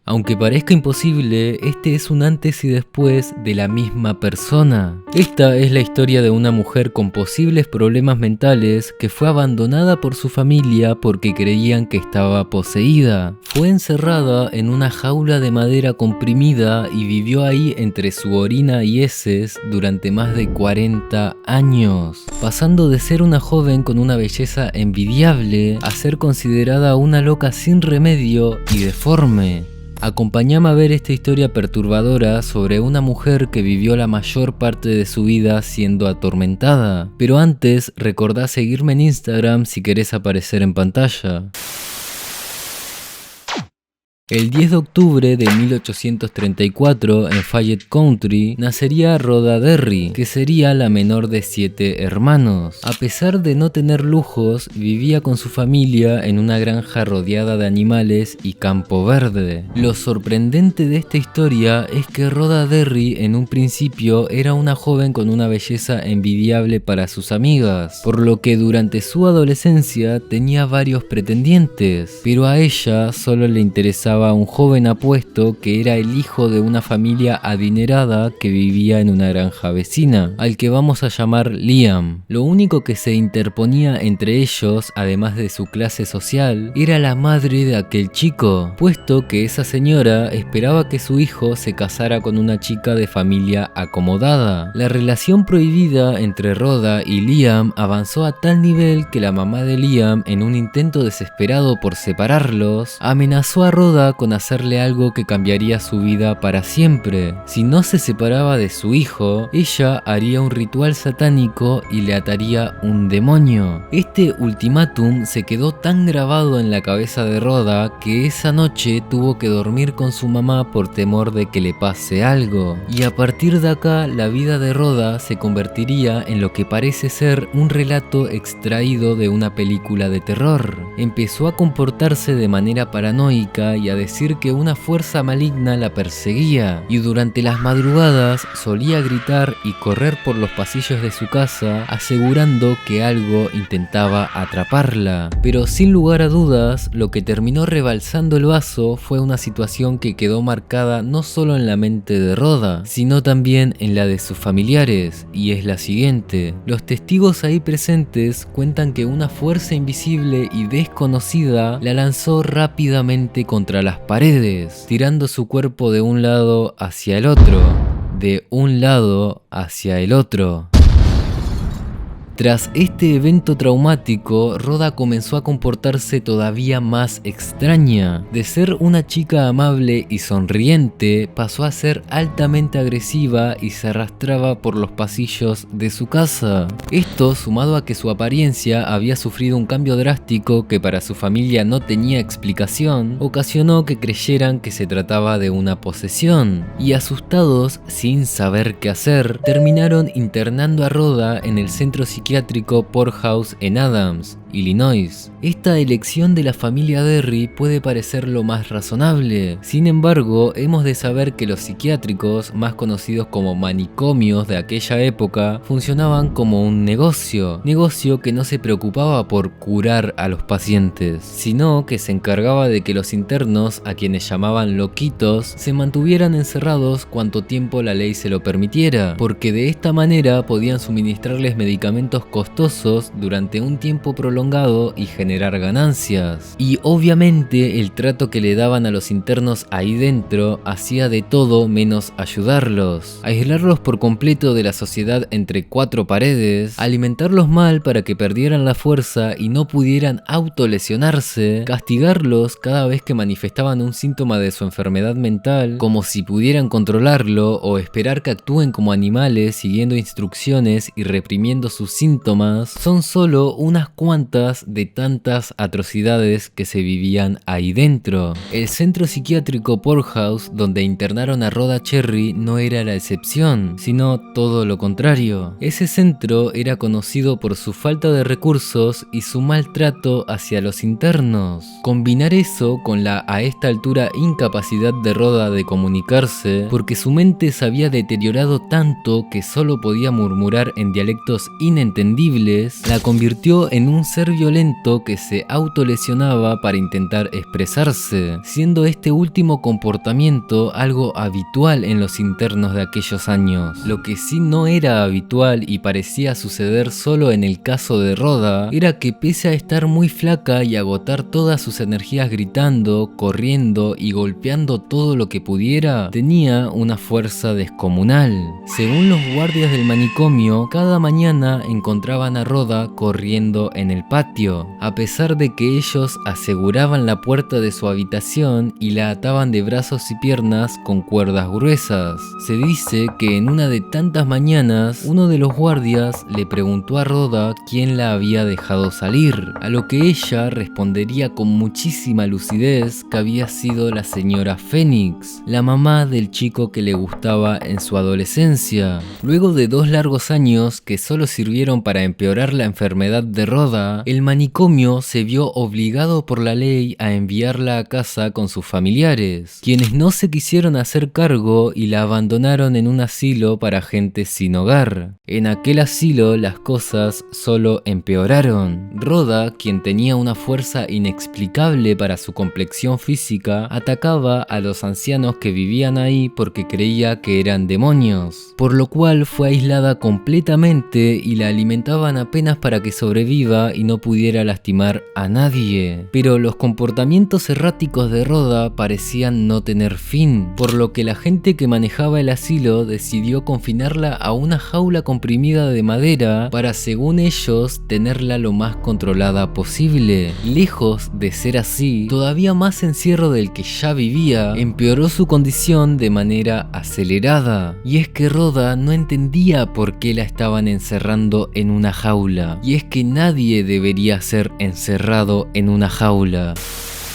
Aunque parezca imposible, este es un antes y después de la misma persona. Esta es la historia de una mujer con posibles problemas mentales que fue abandonada por su familia porque creían que estaba poseída. Fue encerrada en una jaula de madera comprimida y vivió ahí entre su orina y heces durante más de 40 años, pasando de ser una joven con una belleza envidiable a ser considerada una loca sin remedio y deforme. Acompáñame a ver esta historia perturbadora sobre una mujer que vivió la mayor parte de su vida siendo atormentada. Pero antes, recordá seguirme en Instagram si querés aparecer en pantalla. El 10 de octubre de 1834, en Fayette County, nacería Rhoda Derry, que sería la menor de 7 hermanos. A pesar de no tener lujos, vivía con su familia en una granja rodeada de animales y campo verde. Lo sorprendente de esta historia es que Rhoda Derry en un principio era una joven con una belleza envidiable para sus amigas, por lo que durante su adolescencia tenía varios pretendientes, pero a ella solo le interesaba un joven apuesto que era el hijo de una familia adinerada que vivía en una granja vecina, al que vamos a llamar Liam. Lo único que se interponía entre ellos, además de su clase social, era la madre de aquel chico, puesto que esa señora esperaba que su hijo se casara con una chica de familia acomodada. La relación prohibida entre Rhoda y Liam avanzó a tal nivel que la mamá de Liam, en un intento desesperado por separarlos, amenazó a Rhoda con hacerle algo que cambiaría su vida para siempre. Si no se separaba de su hijo, ella haría un ritual satánico y le ataría un demonio. Este ultimátum se quedó tan grabado en la cabeza de Rhoda que esa noche tuvo que dormir con su mamá por temor de que le pase algo. Y a partir de acá, la vida de Rhoda se convertiría en lo que parece ser un relato extraído de una película de terror. Empezó a comportarse de manera paranoica y a decir que una fuerza maligna la perseguía, y durante las madrugadas solía gritar y correr por los pasillos de su casa asegurando que algo intentaba atraparla. Pero sin lugar a dudas, lo que terminó rebalsando el vaso fue una situación que quedó marcada no solo en la mente de Rhoda, sino también en la de sus familiares, y es la siguiente. Los testigos ahí presentes cuentan que una fuerza invisible y desconocida la lanzó rápidamente contra las paredes, tirando su cuerpo de un lado hacia el otro, de un lado hacia el otro. Tras este evento traumático, Rhoda comenzó a comportarse todavía más extraña. De ser una chica amable y sonriente, pasó a ser altamente agresiva y se arrastraba por los pasillos de su casa. Esto, sumado a que su apariencia había sufrido un cambio drástico que para su familia no tenía explicación, ocasionó que creyeran que se trataba de una posesión. Y asustados, sin saber qué hacer, terminaron internando a Rhoda en el centro psiquiátrico Poorhouse en Adams, Illinois. Esta elección de la familia Derry puede parecer lo más razonable. Sin embargo, hemos de saber que los psiquiátricos, más conocidos como manicomios de aquella época, funcionaban como un negocio que no se preocupaba por curar a los pacientes, sino que se encargaba de que los internos, a quienes llamaban loquitos, se mantuvieran encerrados cuanto tiempo la ley se lo permitiera, porque de esta manera podían suministrarles medicamentos costosos durante un tiempo prolongado y generar ganancias. Y obviamente el trato que le daban a los internos ahí dentro hacía de todo menos ayudarlos. Aislarlos por completo de la sociedad entre 4 paredes, alimentarlos mal para que perdieran la fuerza y no pudieran autolesionarse, castigarlos cada vez que manifestaban un síntoma de su enfermedad mental, como si pudieran controlarlo, o esperar que actúen como animales siguiendo instrucciones y reprimiendo sus síntomas, son solo unas cuantas de tantas atrocidades que se vivían ahí dentro. El centro psiquiátrico Poorhouse, donde internaron a Rhoda Cherry, no era la excepción, sino todo lo contrario. Ese centro era conocido por su falta de recursos y su maltrato hacia los internos. Combinar eso con la a esta altura incapacidad de Rhoda de comunicarse, porque su mente se había deteriorado tanto que solo podía murmurar en dialectos inentendibles, la convirtió en un ser violento que se autolesionaba para intentar expresarse, siendo este último comportamiento algo habitual en los internos de aquellos años. Lo que sí no era habitual y parecía suceder solo en el caso de Rhoda era que pese a estar muy flaca y agotar todas sus energías gritando, corriendo y golpeando todo lo que pudiera, tenía una fuerza descomunal. Según los guardias del manicomio, cada mañana encontraban a Rhoda corriendo en el patio, a pesar de que ellos aseguraban la puerta de su habitación y la ataban de brazos y piernas con cuerdas gruesas. Se dice que en una de tantas mañanas, uno de los guardias le preguntó a Rhoda quién la había dejado salir, a lo que ella respondería con muchísima lucidez que había sido la señora Phoenix, la mamá del chico que le gustaba en su adolescencia. Luego de 2 largos años que solo sirvieron para empeorar la enfermedad de Rhoda, el manicomio se vio obligado por la ley a enviarla a casa con sus familiares, quienes no se quisieron hacer cargo y la abandonaron en un asilo para gente sin hogar. En aquel asilo las cosas solo empeoraron. Rhoda, quien tenía una fuerza inexplicable para su complexión física, atacaba a los ancianos que vivían ahí porque creía que eran demonios, por lo cual fue aislada completamente y la alimentaban apenas para que sobreviva y no pudiera lastimar a nadie. Pero los comportamientos erráticos de Rhoda parecían no tener fin, por lo que la gente que manejaba el asilo decidió confinarla a una jaula comprimida de madera para, según ellos, tenerla lo más controlada posible. Lejos de ser así, todavía más encierro del que ya vivía empeoró su condición de manera acelerada. Y es que Rhoda no entendía por qué la estaban encerrando en una jaula. Y es que nadie debería ser encerrado en una jaula.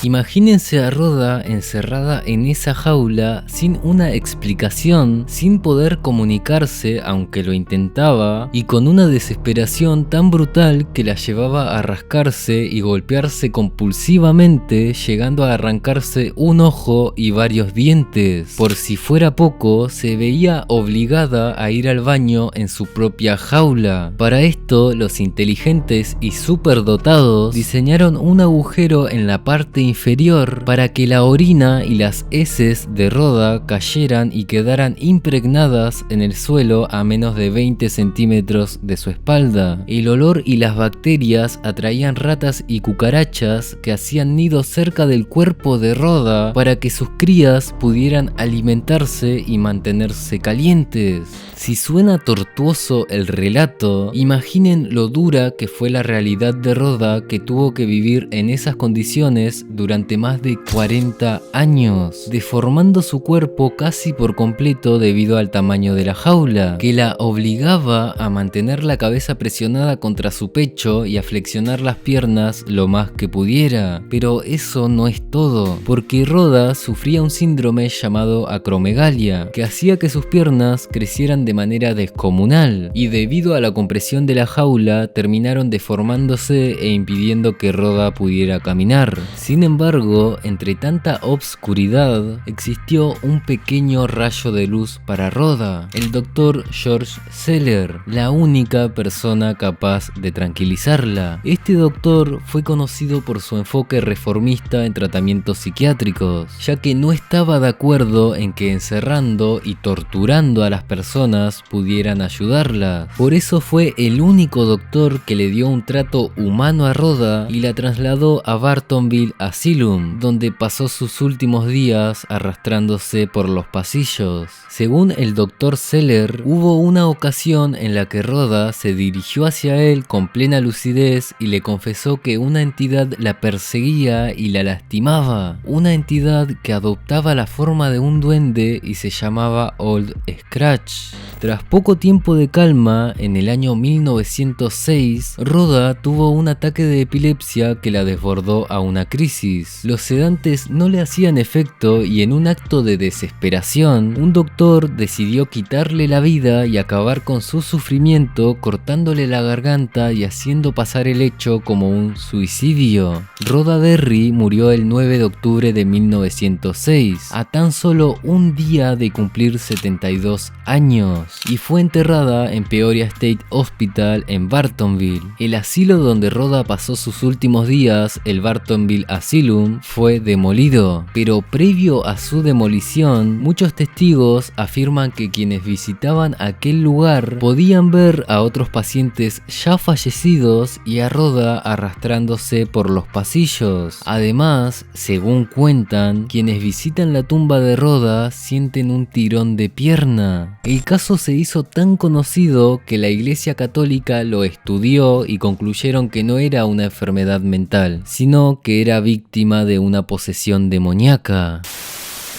Imagínense a Rhoda encerrada en esa jaula sin una explicación, sin poder comunicarse aunque lo intentaba, y con una desesperación tan brutal que la llevaba a rascarse y golpearse compulsivamente, llegando a arrancarse un ojo y varios dientes. Por si fuera poco, se veía obligada a ir al baño en su propia jaula. Para esto, los inteligentes y superdotados diseñaron un agujero en la parte inferior para que la orina y las heces de Rhoda cayeran y quedaran impregnadas en el suelo a menos de 20 centímetros de su espalda. El olor y las bacterias atraían ratas y cucarachas que hacían nidos cerca del cuerpo de Rhoda para que sus crías pudieran alimentarse y mantenerse calientes. Si suena tortuoso el relato, imaginen lo dura que fue la realidad de Rhoda, que tuvo que vivir en esas condiciones durante más de 40 años, deformando su cuerpo casi por completo debido al tamaño de la jaula, que la obligaba a mantener la cabeza presionada contra su pecho y a flexionar las piernas lo más que pudiera. Pero eso no es todo, porque Rhoda sufría un síndrome llamado acromegalia, que hacía que sus piernas crecieran de manera descomunal, y debido a la compresión de la jaula terminaron deformándose e impidiendo que Rhoda pudiera caminar. Sin embargo, entre tanta obscuridad, existió un pequeño rayo de luz para Rhoda, el Dr. George Seller, la única persona capaz de tranquilizarla. Este doctor fue conocido por su enfoque reformista en tratamientos psiquiátricos, ya que no estaba de acuerdo en que encerrando y torturando a las personas pudieran ayudarlas. Por eso fue el único doctor que le dio un trato humano a Rhoda y la trasladó a Bartonville Asylum, donde pasó sus últimos días arrastrándose por los pasillos. Según el Dr. Seller, hubo una ocasión en la que Rhoda se dirigió hacia él con plena lucidez y le confesó que una entidad la perseguía y la lastimaba, una entidad que adoptaba la forma de un duende y se llamaba Old Scratch. Tras poco tiempo de calma, en el año 1906, Rhoda tuvo un ataque de epilepsia que la desbordó a una crisis. psicosis. Los sedantes no le hacían efecto y en un acto de desesperación, un doctor decidió quitarle la vida y acabar con su sufrimiento cortándole la garganta y haciendo pasar el hecho como un suicidio. Rhoda Derry murió el 9 de octubre de 1906, a tan solo un día de cumplir 72 años, y fue enterrada en Peoria State Hospital en Bartonville. El asilo donde Rhoda pasó sus últimos días, el Bartonville Asylum, fue demolido, pero previo a su demolición, muchos testigos afirman que quienes visitaban aquel lugar podían ver a otros pacientes ya fallecidos y a Rhoda arrastrándose por los pasillos. Además, según cuentan, quienes visitan la tumba de Rhoda sienten un tirón de pierna. El caso se hizo tan conocido que la Iglesia Católica lo estudió y concluyeron que no era una enfermedad mental, sino que era víctima de una posesión demoníaca.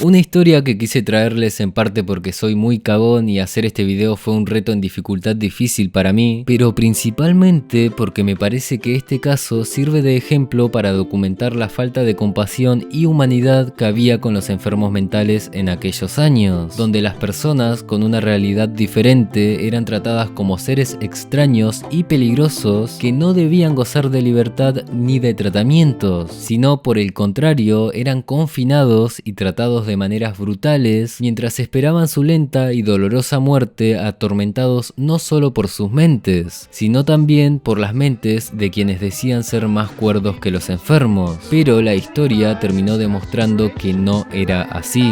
Una historia que quise traerles en parte porque soy muy cagón y hacer este video fue un reto en dificultad difícil para mí, pero principalmente porque me parece que este caso sirve de ejemplo para documentar la falta de compasión y humanidad que había con los enfermos mentales en aquellos años, donde las personas con una realidad diferente eran tratadas como seres extraños y peligrosos que no debían gozar de libertad ni de tratamientos, sino por el contrario eran confinados y tratados de maneras brutales mientras esperaban su lenta y dolorosa muerte, atormentados no solo por sus mentes, sino también por las mentes de quienes decían ser más cuerdos que los enfermos. Pero la historia terminó demostrando que no era así.